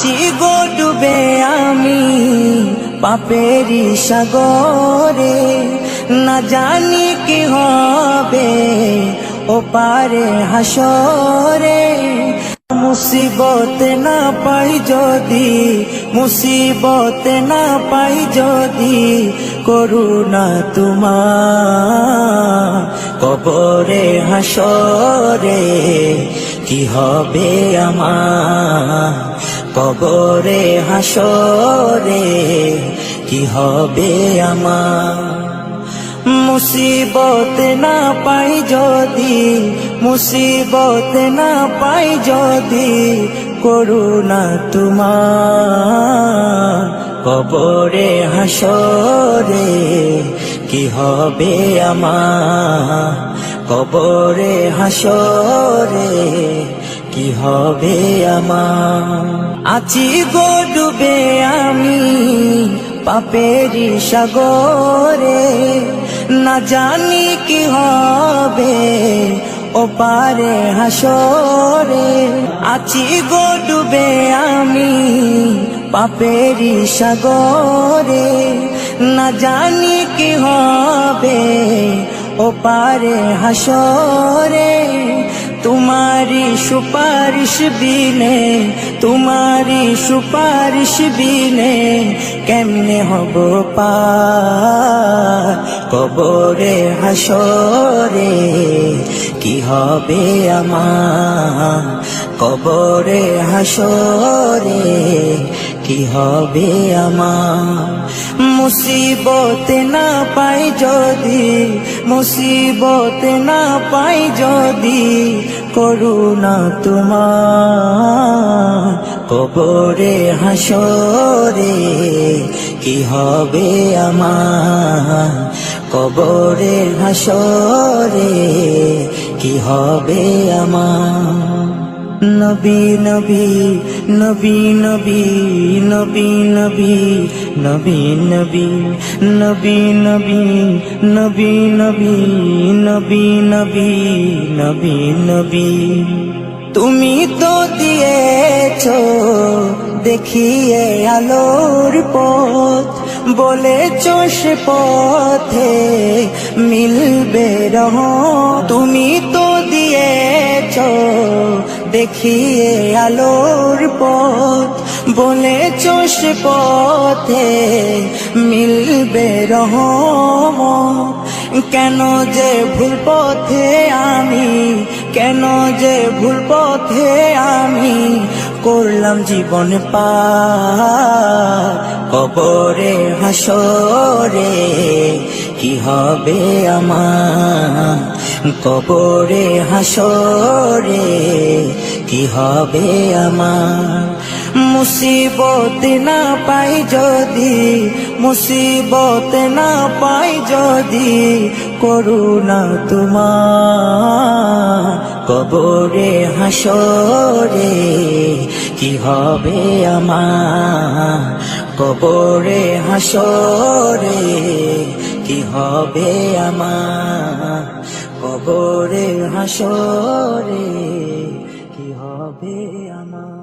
আছি গো ডুবে আমি পাপেরি সাগরে, না জানি কি হবে ও পারে হাসরে। মুসিবত না পাই যদি, মুসিবত না পাই যদি, করুণা তোমার কবরে হাসরে কি হবে আমার, কবরে হাসরে কি হবে আমার। মুসিবত না পাই যদি, মুসিবত না পাই যদি, করুণা তোমার কবরে হাসরে কি হবে আমার, কবরে হাসরে কি হবে আমার। আছি গো ডুবে আমি পাপেরি সাগরে, না জানি কি হবে ও পারে হাসরে। আছি গো ডুবে আমি পাপেরি সাগরে, না জানি কি হবে ও পারে হাসরে। तुम्हारी सुपारिश बिने, तुम्हारी सुपारिश बिने केमने हबो पार कबरे हासरे की हबे आमार, कबरे हासरे की हबे आमार। मुसीबत ना पाई जदि, मुसीबत ना पाई जदि, করুণা তোমার কবরে হাসরে কি হবে আমার, কবরে হাসরে কি হবে আমার। নবী নবী নবী নবী নবী নবী নবী নবী নবী নবী নবী নবী নবী নবী নবী নবী। তুমি তো দিয়েছো দেখিয়ে আলোর পথ, বলেছো সে পথে মিলবে রহমত। তুমি তো দিয়েছো দেখিয়ে আলোর পথ, বলেছো সে পথে মিলবে রহমত। কেন যে ভুল পথে আমি, কেন যে ভুল পথে আমি করলাম জীবন পার কবরে হাসরে কি হবে আমার, কবরে হাসরে কি হবে আমার। মুসিবত না পাই যদি, মুসিবত না পাই যদি, করুণা তোমার কবরে হাসরে কি হবে আমার, কবরে হাসরে কি হবে আমার, কবরে হাসরে কি হবে আমার।